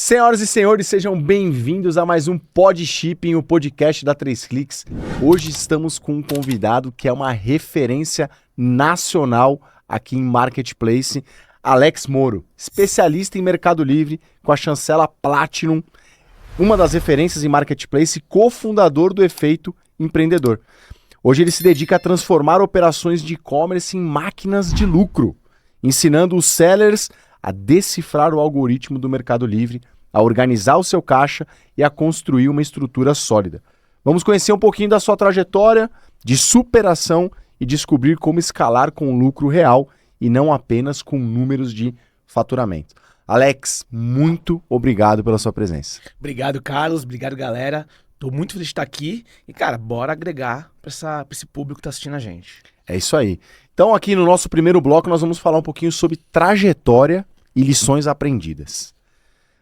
Senhoras e senhores, sejam bem-vindos a mais um Pod Shipping, o podcast da 3Cliques. Hoje estamos com um convidado que é uma referência nacional aqui em Marketplace, Alex Moro, especialista em Mercado Livre com a chancela Platinum, uma das referências em Marketplace e cofundador do Efeito Empreendedor. Hoje ele se dedica a transformar operações de e-commerce em máquinas de lucro, ensinando os sellers a decifrar o algoritmo do Mercado Livre, a organizar o seu caixa e a construir uma estrutura sólida. Vamos conhecer um pouquinho da sua trajetória de superação e descobrir como escalar com lucro real e não apenas com números de faturamento. Alex, muito obrigado pela sua presença. Obrigado, Carlos. Obrigado, galera. Tô muito feliz de estar aqui e, cara, bora agregar para esse público que tá assistindo a gente. É isso aí. Então, aqui no nosso primeiro bloco, nós vamos falar um pouquinho sobre trajetória e lições aprendidas.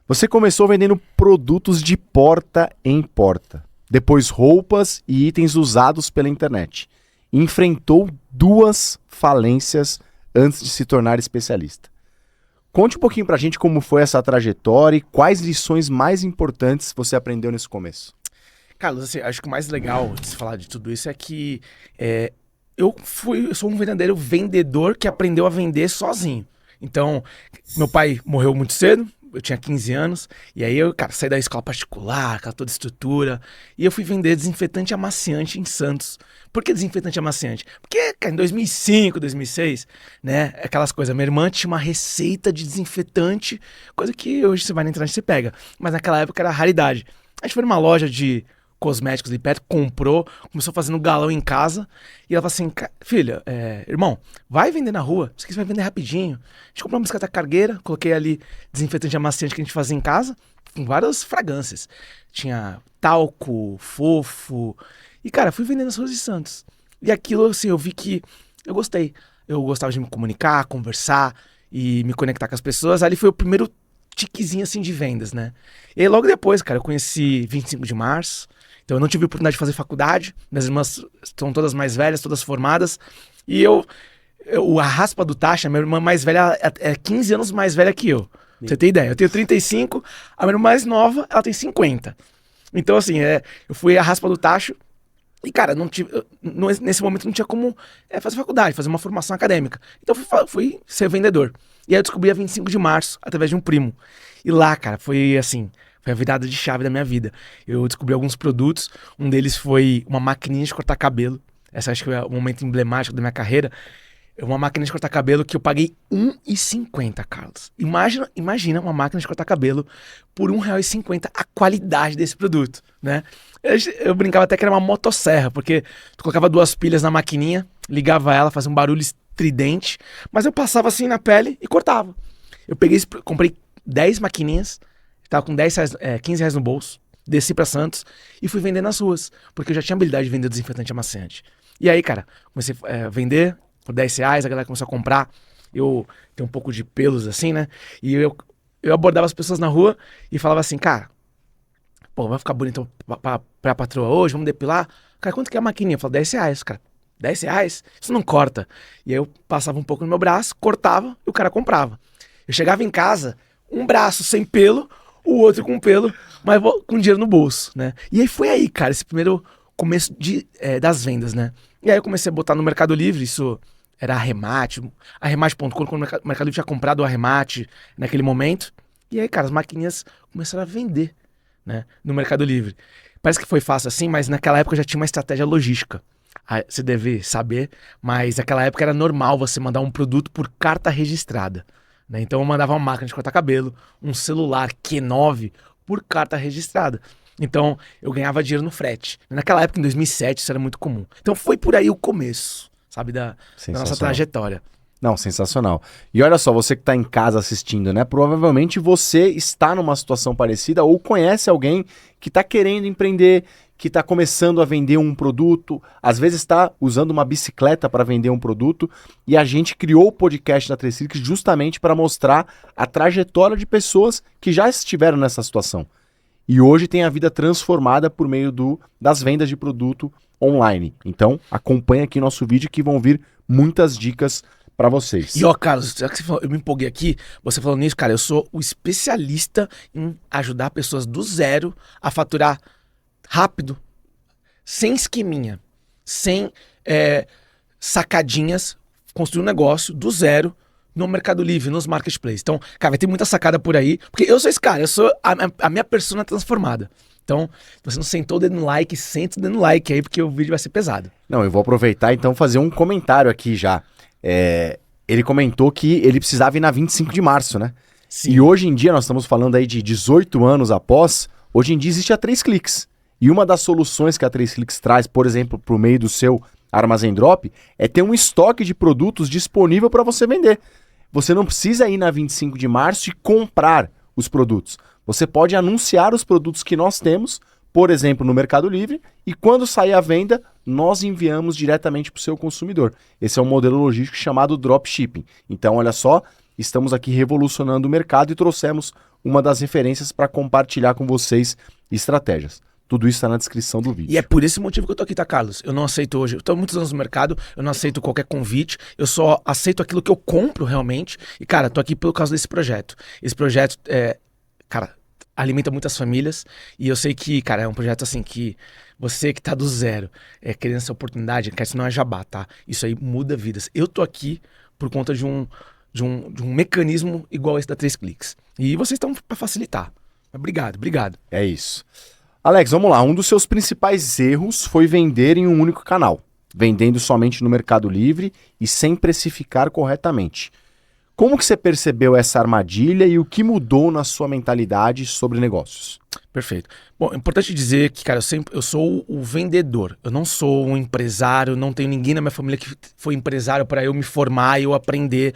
Você começou vendendo produtos de porta em porta, depois roupas e itens usados pela internet. Enfrentou 2 falências antes de se tornar especialista. Conte um pouquinho pra gente como foi essa trajetória e quais lições mais importantes você aprendeu nesse começo. Carlos, assim, acho que o mais legal de se falar de tudo isso é que eu sou um verdadeiro vendedor que aprendeu a vender sozinho. Então, meu pai morreu muito cedo, eu tinha 15 anos, e aí eu, cara, saí da escola particular, aquela toda estrutura, e eu fui vender desinfetante amaciante em Santos. Por que desinfetante amaciante? Porque, cara, em 2005, 2006, né, aquelas coisas, minha irmã tinha uma receita de desinfetante, coisa que hoje você vai na internet e você pega, mas naquela época era raridade. A gente foi numa loja de cosméticos ali perto, comprou, começou fazendo galão em casa, e ela falou assim, filha, irmão, vai vender na rua, isso aqui você vai vender rapidinho. A gente comprou uma bicicleta cargueira, coloquei ali desinfetante amaciante que a gente fazia em casa, com várias fragrâncias. Tinha talco, fofo, e cara, fui vendendo nas ruas de Santos. E aquilo, assim, eu vi que eu gostei. Eu gostava de me comunicar, conversar e me conectar com as pessoas. Ali foi o primeiro tiquezinho, assim, de vendas, né? E aí, logo depois, cara, eu conheci 25 de março, então eu não tive a oportunidade de fazer faculdade, minhas irmãs estão todas mais velhas, todas formadas, e a raspa do taxa, minha irmã mais velha é 15 anos mais velha que eu. Pra você ter ideia, eu tenho 35, a minha irmã mais nova, ela tem 50. Então assim, eu fui a raspa do tacho, e cara, nesse momento não tinha como fazer faculdade, fazer uma formação acadêmica. Então fui ser vendedor. E aí eu descobri a 25 de março, através de um primo. E lá, cara, foi assim, foi a virada de chave da minha vida. Eu descobri alguns produtos, um deles foi uma maquininha de cortar cabelo. Essa acho que é o momento emblemático da minha carreira. É uma máquina de cortar cabelo que eu paguei R$1,50, Carlos. Imagina uma máquina de cortar cabelo por R$1,50, a qualidade desse produto, né? Eu brincava até que era uma motosserra, porque tu colocava 2 pilhas na maquininha, ligava ela, fazia um barulho estridente, mas eu passava assim na pele e cortava. Eu comprei 10 maquininhas, tava com 10 reais, 15 reais no bolso, desci pra Santos e fui vender nas ruas, porque eu já tinha habilidade de vender desinfetante amaciante. E aí, cara, comecei a vender por 10 reais, a galera começou a comprar. Eu tenho um pouco de pelos assim, né? E eu abordava as pessoas na rua e falava assim, cara, pô, vai ficar bonito pra patroa hoje, vamos depilar? Cara, quanto que é a maquininha? Eu falo, 10 reais, cara. 10 reais? Isso não corta. E aí eu passava um pouco no meu braço, cortava e o cara comprava. Eu chegava em casa, um braço sem pelo, o outro com pelo, mas com dinheiro no bolso, né? E aí foi aí, cara, esse primeiro começo das vendas, né? E aí eu comecei a botar no Mercado Livre, isso era Arremate, Arremate.com, quando o Mercado Livre tinha comprado o Arremate naquele momento. E aí, cara, as maquininhas começaram a vender, né, no Mercado Livre. Parece que foi fácil assim, mas naquela época já tinha uma estratégia logística. Você deve saber, mas naquela época era normal você mandar um produto por carta registrada, né? Então eu mandava uma máquina de cortar cabelo, um celular Q9 por carta registrada. Então eu ganhava dinheiro no frete. Naquela época, em 2007, isso era muito comum. Então foi por aí o começo, sabe, da nossa trajetória. Não, sensacional. E olha só, você que está em casa assistindo, né? Provavelmente você está numa situação parecida ou conhece alguém que está querendo empreender, que está começando a vender um produto, às vezes está usando uma bicicleta para vender um produto, e a gente criou o podcast da 3Cliques justamente para mostrar a trajetória de pessoas que já estiveram nessa situação. E hoje tem a vida transformada por meio das vendas de produto online. Então, acompanha aqui nosso vídeo que vão vir muitas dicas para vocês. E ó, Carlos, já que você falou, eu me empolguei aqui, você falando nisso, cara, eu sou o especialista em ajudar pessoas do zero a faturar rápido, sem esqueminha, sem sacadinhas, construir um negócio do zero no Mercado Livre, nos marketplaces. Então, cara, vai ter muita sacada por aí, porque eu sou esse cara, eu sou a minha persona transformada. Então, se você não sentou o dedo no like, senta o dedo no like aí, porque o vídeo vai ser pesado. Não, eu vou aproveitar então fazer um comentário aqui já. Ele comentou que ele precisava ir na 25 de março, né? Sim. E hoje em dia, nós estamos falando aí de 18 anos após, hoje em dia existe a 3 cliques. E uma das soluções que a 3 cliques traz, por exemplo, por meio do seu Armazém Drop, é ter um estoque de produtos disponível para você vender. Você não precisa ir na 25 de março e comprar os produtos. Você pode anunciar os produtos que nós temos, por exemplo, no Mercado Livre, e quando sair a venda, nós enviamos diretamente para o seu consumidor. Esse é um modelo logístico chamado Dropshipping. Então, olha só, estamos aqui revolucionando o mercado e trouxemos uma das referências para compartilhar com vocês estratégias. Tudo isso está na descrição do vídeo. E é por esse motivo que eu tô aqui, tá, Carlos? Eu não aceito hoje, eu tô há muitos anos no mercado, eu não aceito qualquer convite, eu só aceito aquilo que eu compro realmente. E, cara, tô aqui por causa desse projeto. Esse projeto, cara, alimenta muitas famílias. E eu sei que, cara, é um projeto assim que você que tá do zero, querendo essa oportunidade, cara, isso não é jabá, tá? Isso aí muda vidas. Eu tô aqui por conta de um mecanismo igual esse da 3 cliques. E vocês estão para facilitar. Obrigado, obrigado. É isso. Alex, vamos lá. Um dos seus principais erros foi vender em um único canal, vendendo somente no Mercado Livre e sem precificar corretamente. Como que você percebeu essa armadilha e o que mudou na sua mentalidade sobre negócios? Perfeito. Bom, é importante dizer que, cara, eu sou o vendedor. Eu não sou um empresário, não tenho ninguém na minha família que foi empresário para eu me formar e eu aprender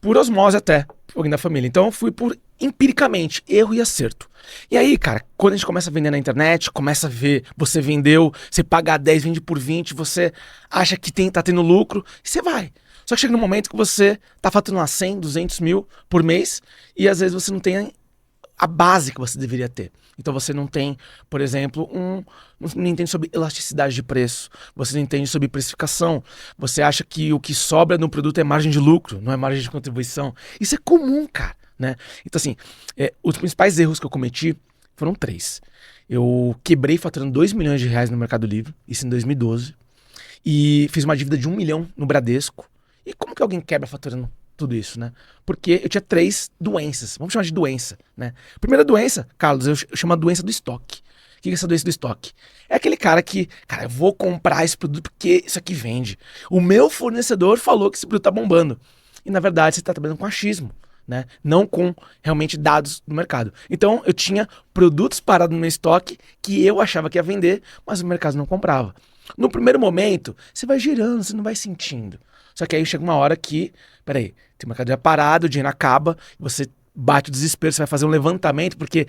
por osmose até, alguém da família. Então eu fui por empiricamente, erro e acerto. E aí, cara, quando a gente começa a vender na internet, começa a ver, você vendeu, você paga 10, vende por 20, você acha que tá tendo lucro, e você vai. Só que chega num momento que você tá faturando lá 100, 200 mil por mês, e às vezes você não tem a base que você deveria ter. Então você não tem, por exemplo, não entende sobre elasticidade de preço, você não entende sobre precificação, você acha que o que sobra no produto é margem de lucro, não é margem de contribuição. Isso é comum, cara. Né? Então assim, os principais erros que eu cometi foram 3. Eu quebrei faturando 2 milhões de reais no Mercado Livre, isso em 2012, e fiz uma dívida de 1 milhão no Bradesco. E como que alguém quebra faturando tudo isso, né? Porque eu tinha 3 doenças, vamos chamar de doença, né? Primeira doença, Carlos, eu chamo a doença do estoque. O que é essa doença do estoque? É aquele cara que, cara, eu vou comprar esse produto porque isso aqui vende. O meu fornecedor falou que esse produto tá bombando. E na verdade você tá trabalhando com achismo. Né? Não com realmente dados do mercado. Então eu tinha produtos parados no meu estoque que eu achava que ia vender, mas o mercado não comprava. No primeiro momento, você vai girando, você não vai sentindo. Só que aí chega uma hora que, peraí, tem uma cadeia parada, o dinheiro acaba, você bate o desespero, você vai fazer um levantamento, porque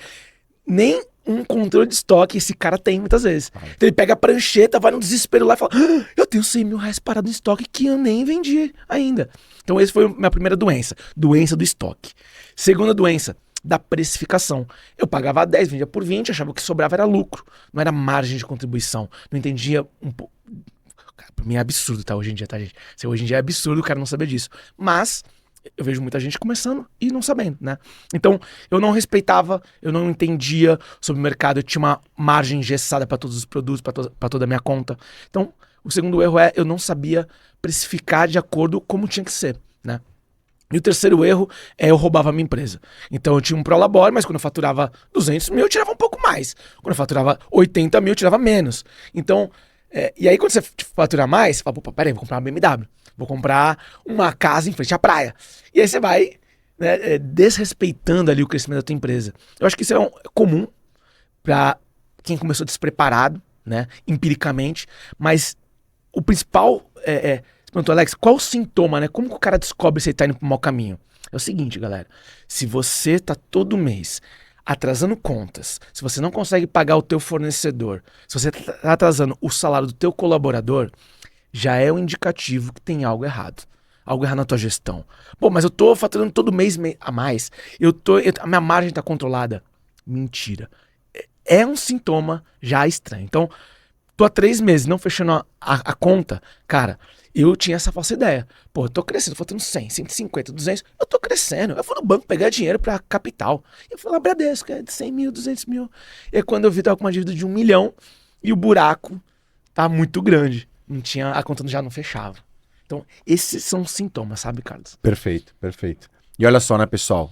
nem um controle de estoque esse cara tem muitas vezes. Então ele pega a prancheta, vai no desespero lá e fala, eu tenho 100 mil reais parado no estoque que eu nem vendi ainda. Então essa foi a minha primeira doença do estoque. Segunda doença, da precificação. Eu pagava 10, vendia por 20, achava que sobrava era lucro, não era margem de contribuição. Não entendia um pouco. Pra mim é absurdo, tá? Hoje em dia, tá, gente? Hoje em dia é absurdo o cara não saber disso. Mas eu vejo muita gente começando e não sabendo, né? Então, eu não respeitava, eu não entendia sobre o mercado, eu tinha uma margem engessada para todos os produtos, para toda a minha conta. Então, o segundo erro é eu não sabia precificar de acordo como tinha que ser, né? E o terceiro erro é eu roubava a minha empresa. Então eu tinha um Prolabore, mas quando eu faturava 200 mil, eu tirava um pouco mais. Quando eu faturava 80 mil, eu tirava menos. Então, e aí quando você fatura mais, você fala, pô, peraí, vou comprar uma BMW. Vou comprar uma casa em frente à praia. E aí você vai, né, desrespeitando ali o crescimento da tua empresa. Eu acho que isso é comum para quem começou despreparado, né, empiricamente, mas o principal você perguntou, Alex, qual o sintoma, né? Como que o cara descobre se ele tá indo pro mau caminho? É o seguinte, galera, se você tá todo mês atrasando contas, se você não consegue pagar o teu fornecedor, se você tá atrasando o salário do teu colaborador, já é um indicativo que tem algo errado. Algo errado na tua gestão. Pô, mas eu tô faturando todo mês a mais. A minha margem tá controlada. Mentira. É um sintoma já estranho. Então, tô há 3 meses não fechando a conta, cara, eu tinha essa falsa ideia. Pô, eu tô crescendo, faltando 100, 150, 200, eu tô crescendo. Eu fui no banco pegar dinheiro pra capital. Eu fui lá, Bradesco, é de 100 mil, 200 mil. E aí, quando eu vi, tava com uma dívida de 1 milhão e o buraco tá muito grande. Não tinha, a conta já não fechava. Então, esses são os sintomas, sabe, Carlos? Perfeito, perfeito. E olha só, né, pessoal?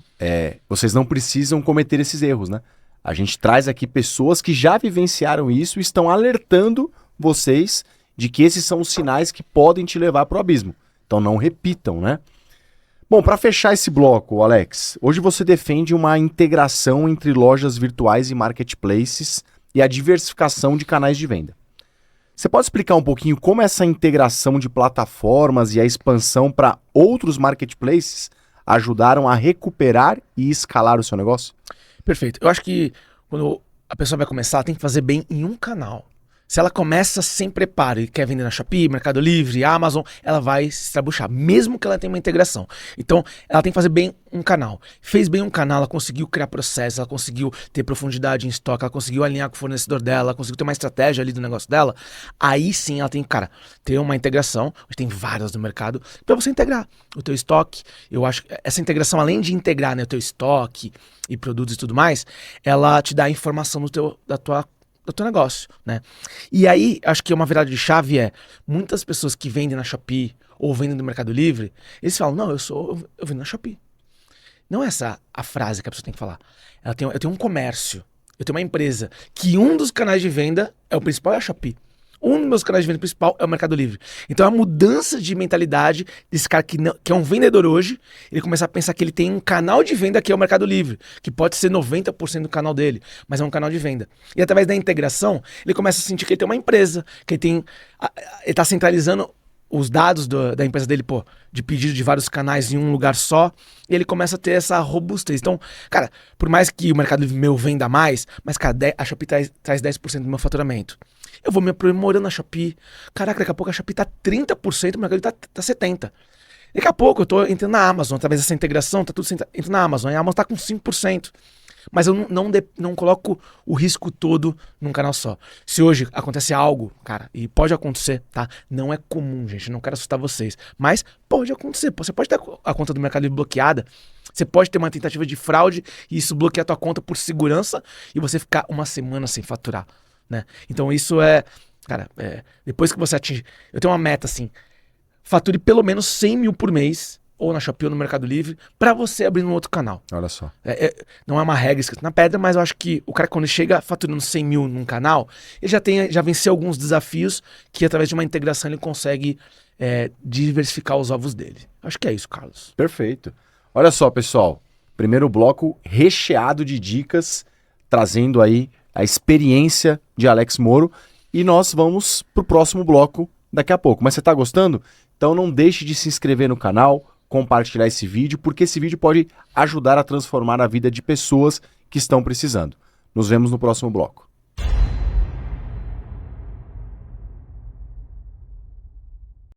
Vocês não precisam cometer esses erros, né? A gente traz aqui pessoas que já vivenciaram isso e estão alertando vocês de que esses são os sinais que podem te levar para o abismo. Então não repitam, né? Bom, para fechar esse bloco, Alex, hoje você defende uma integração entre lojas virtuais e marketplaces e a diversificação de canais de venda. Você pode explicar um pouquinho como essa integração de plataformas e a expansão para outros marketplaces ajudaram a recuperar e escalar o seu negócio? Perfeito. Eu acho que quando a pessoa vai começar, ela tem que fazer bem em um canal. Se ela começa sem preparo e quer vender na Shopee, Mercado Livre, Amazon, ela vai se estrabuchar, mesmo que ela tenha uma integração. Então, ela tem que fazer bem um canal. Fez bem um canal, ela conseguiu criar processos, ela conseguiu ter profundidade em estoque, ela conseguiu alinhar com o fornecedor dela, ela conseguiu ter uma estratégia ali do negócio dela. Aí sim ela tem que, cara, ter uma integração, hoje tem várias no mercado, para você integrar o teu estoque. Eu acho que essa integração, além de integrar, né, o teu estoque e produtos e tudo mais, ela te dá informação do teu negócio, né? E aí, acho que uma virada de chave muitas pessoas que vendem na Shopee ou vendem no Mercado Livre, eles falam, não, eu vendo na Shopee. Não é essa a frase que a pessoa tem que falar. Eu tenho um comércio, eu tenho uma empresa, que um dos canais de venda o principal é a Shopee. Um dos meus canais de venda principal é o Mercado Livre. Então a mudança de mentalidade desse cara que é um vendedor hoje, ele começa a pensar que ele tem um canal de venda que é o Mercado Livre, que pode ser 90% do canal dele, mas é um canal de venda. E através da integração, ele começa a sentir que ele tem uma empresa, que ele está centralizando os dados da empresa dele, de pedido de vários canais em um lugar só, e ele começa a ter essa robustez. Então, cara, por mais que o Mercado Livre meu venda mais, mas, cara, a Shopee traz 10% do meu faturamento. Eu vou me aprimorando na Shopee. Caraca, daqui a pouco a Shopee tá 30%, o Mercado Livre tá 70%. Daqui a pouco eu tô entrando na Amazon, através dessa integração, tá tudo entrando na Amazon, e a Amazon tá com 5%. Mas eu não coloco o risco todo num canal só. Se hoje acontece algo, cara, e pode acontecer, tá? Não é comum, gente, não quero assustar vocês. Mas pode acontecer. Você pode ter a conta do Mercado Livre bloqueada. Você pode ter uma tentativa de fraude e isso bloquear a tua conta por segurança e você ficar uma semana sem faturar, né? Então isso cara, depois que você atinge... Eu tenho uma meta assim, fature pelo menos 100 mil por mês, ou na Shopee ou no Mercado Livre, pra você abrir um outro canal. Olha só. Não é uma regra escrita na pedra, mas eu acho que o cara, quando chega faturando 100 mil num canal, ele já venceu alguns desafios que, através de uma integração, ele consegue diversificar os ovos dele. Acho que é isso, Carlos. Perfeito. Olha só, pessoal. Primeiro bloco recheado de dicas, trazendo aí a experiência de Alex Moro. E nós vamos pro próximo bloco daqui a pouco. Mas você tá gostando? Então não deixe de se inscrever no canal, compartilhar esse vídeo, porque esse vídeo pode ajudar a transformar a vida de pessoas que estão precisando. Nos vemos no próximo bloco.